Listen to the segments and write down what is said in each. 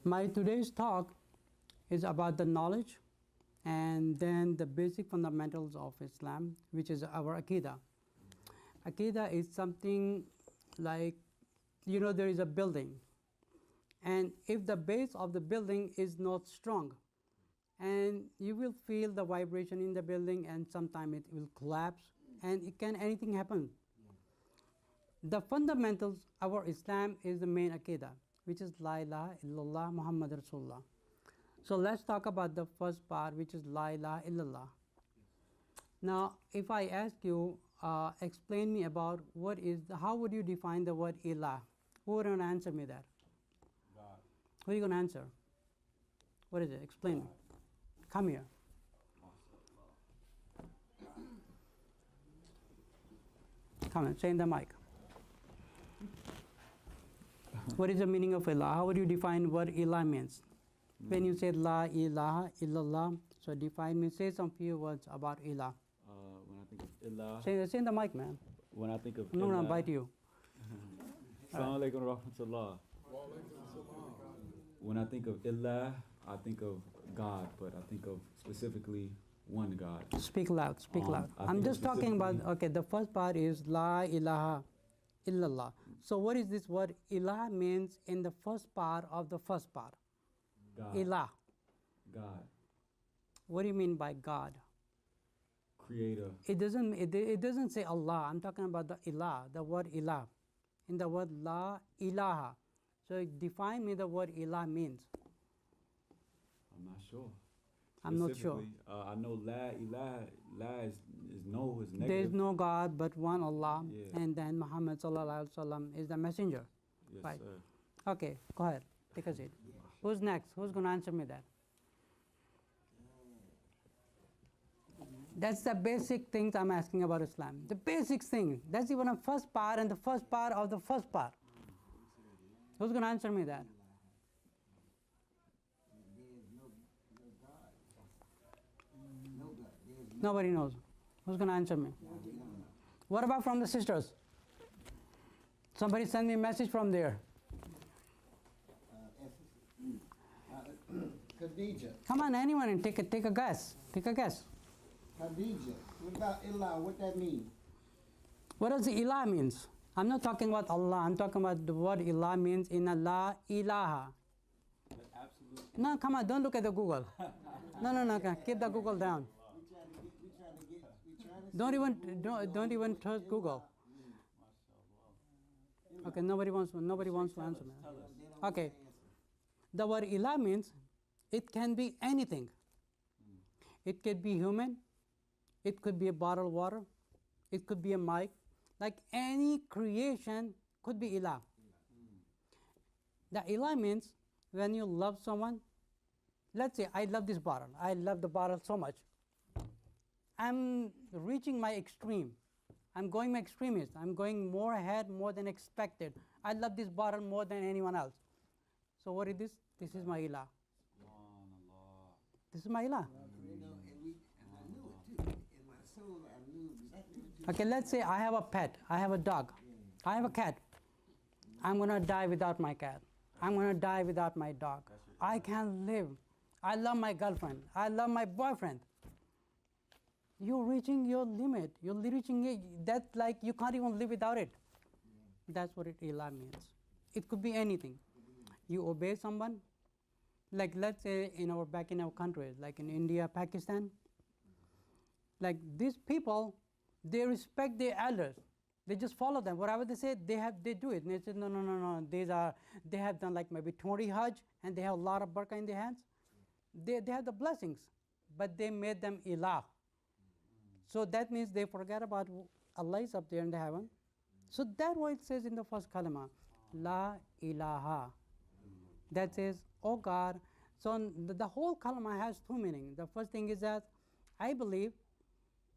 My today's talk is about the knowledge and then the basic fundamentals of Islam, which is our Aqeedah. Aqeedah is something like, there is a building, and if the base of the building is not strong, and you will feel the vibration in the building, and sometime it will collapse, and anything happen. The fundamentals of our Islam is the main Aqeedah, which is La ilaha illallah Muhammad Rasulullah. So let's talk about the first part, which is La ilaha illallah. Now, if I ask you, explain me about how would you define the word ilah? Who would answer me that? God. Who are you going to answer? What is it? Explain me. Come here. Come on, say in the mic. What is the meaning of ilah? How would you define what ilah means? When you say La ilaha illallah, so define me, say some few words about ilah. When I think of ilah. Say in the mic, man. When I think of I'm not ilah. going to bite you. Assalamu alaikum wa rahmatullah. When I think of ilah, I think of God, but I think of specifically one God. Speak loud, speak loud. I'm just talking about, okay, the first part is La ilaha illallah. So what is this word? Ilah means in the first part of the first part. God. Ilah. God. What do you mean by God? Creator. It doesn't say Allah. I'm talking about the ilah, the word ilah. In the word La ilaha. So define me the word ilah means. I'm not sure. I'm not sure. I know La ilaha, La is no, is negative. There is no God but one Allah, Yeah. and then Muhammad sallallahu alaihi wasallam is the messenger. Yes, Right. sir. Okay, go ahead. Take a seat. Who's next? Who's going to answer me that? That's the basic things I'm asking about Islam. The basic thing. That's even a first part and the first part of the first part. Who's going to answer me that? Nobody knows. Who's going to answer me? What about from the sisters? Somebody send me a message from there. Khadija. Come on, anyone, and take a guess. Take a guess. Khadija. What about ilah? What that mean? What does ilah means? I'm not talking about Allah. I'm talking about the word ilah means in Allah ilaha. Absolutely. No, come on, don't look at the Google. No, keep the Google down. Don't even trust Google. Okay, nobody wants to answer me. Okay, the word ilah means it can be anything. It could be human. It could be a bottle of water. It could be a mic. Like any creation could be ilah. The ilah means when you love someone. Let's say I love this bottle. I love the bottle so much. I'm reaching my extreme. I'm going my extremist. I'm going more ahead, more than expected. I love this bottle more than anyone else. So what is this? This is my ilah. This is my ilah. Okay, let's say I have a pet. I have a dog. I have a cat. I'm going to die without my cat. I'm going to die without my dog. I can't live. I love my girlfriend. I love my boyfriend. You're reaching your limit. You're reaching it. That's like you can't even live without it. That's what ilah means. It could be anything. You obey someone. Like let's say back in our countries, like in India, Pakistan. Like these people, they respect their elders. They just follow them. Whatever they say, they do it. And they say, no. They have done like maybe 20 Hajj, and they have a lot of barakah in their hands. They have the blessings, but they made them ilah. So that means they forget about Allah is up there in the heaven. So that's what it says in the first kalima, La ilaha. That says, oh God. So the whole kalima has two meanings. The first thing is that I believe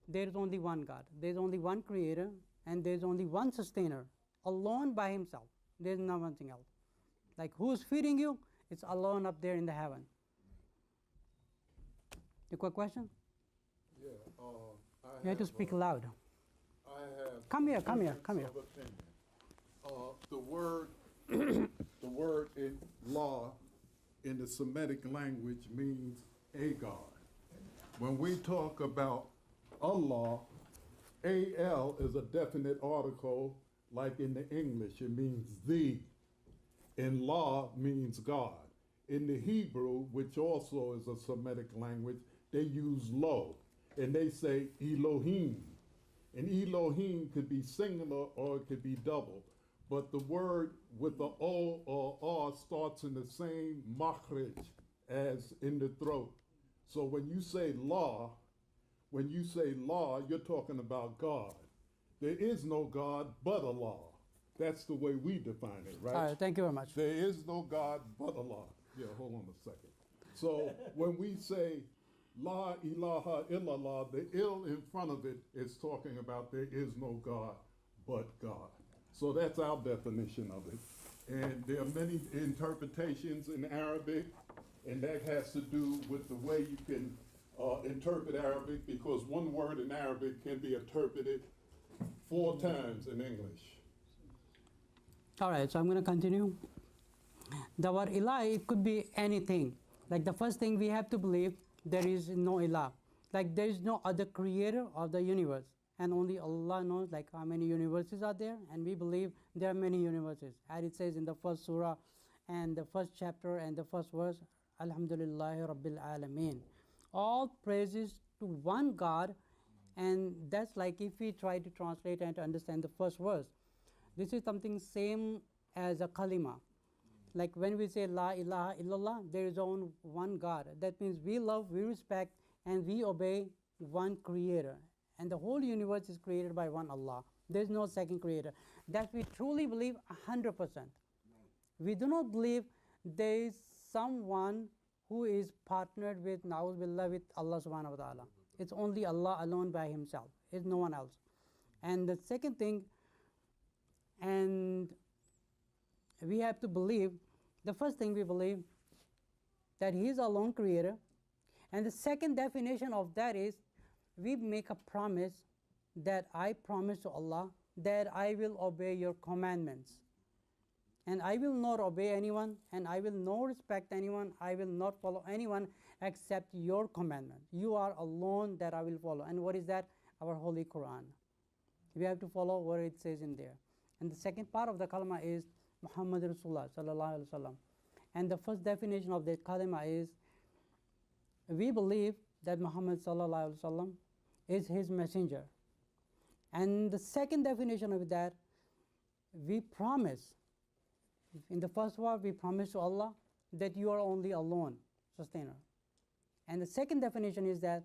there is only one God. There is only one creator, and there is only one sustainer, alone by himself. There is no one thing else. Like who's feeding you? It's alone up there in the heaven. You got a question? Yeah. You have to speak loud. I have. Come here. Of opinion. The word in law in the Semitic language means a God. When we talk about Allah, A-L is a definite article, like in the English, it means the. In law means God. In the Hebrew, which also is a Semitic language, they use lo, and they say Elohim. And Elohim could be singular or it could be double. But the word with the O or R starts in the same makhrij as in the throat. So when you say law, you're talking about God. There is no God but Allah. That's the way we define it, right? All right, thank you very much. There is no God but Allah. Yeah, hold on a second. So when we say La ilaha illallah, the ill in front of it is talking about there is no God but God. So that's our definition of it. And there are many interpretations in Arabic, and that has to do with the way you can interpret Arabic, because one word in Arabic can be interpreted 4 times in English. All right, so I'm going to continue. The word ilah, it could be anything. Like the first thing we have to believe, there is no ilah. Like there is no other creator of the universe. And only Allah knows like how many universes are there. And we believe there are many universes. As it says in the first surah and the first chapter and the first verse, Alhamdulillahi Rabbil Alameen. All praises to one God. And that's like if we try to translate and to understand the first verse. This is something same as a kalima. Like when we say La ilaha illallah, there is only one God. That means we love, we respect, and we obey one creator. And the whole universe is created by one Allah. There is no second creator. That we truly believe 100%. We do not believe there is someone who is partnered with, na'uz billah, with Allah subhanahu wa ta'ala. It's only Allah alone by himself. It's no one else. And the second thing, and we have to believe, the first thing we believe that he is alone creator. And the second definition of that is we make a promise that I promise to Allah that I will obey your commandments. And I will not obey anyone, and I will not respect anyone, I will not follow anyone except your commandment. You are alone that I will follow. And what is that? Our Holy Quran. We have to follow what it says in there. And the second part of the kalima is Muhammad Rasulullah sallallahu alaihi wasallam. And the first definition of that kalima is we believe that Muhammad sallallahu alaihi wasallam is his messenger. And the second definition of that, we promise, in the first word, we promise to Allah that you are only alone, sustainer. And the second definition is that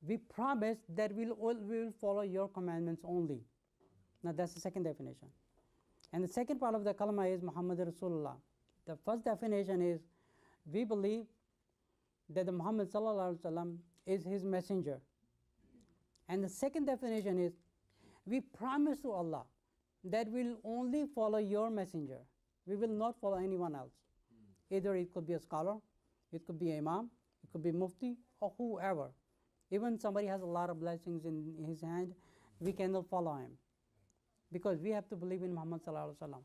we promise that we will follow your commandments only. Now that's the second definition. And the second part of the kalima is Muhammad Rasulullah. The first definition is we believe that the Muhammad sallallahu alaihi wasallam is his messenger. And the second definition is we promise to Allah that we will only follow your messenger. We will not follow anyone else. Either it could be a scholar, it could be an imam, it could be mufti, or whoever. Even somebody has a lot of blessings in his hand, we cannot follow him. Because we have to believe in Muhammad sallallahu alaihi wasallam.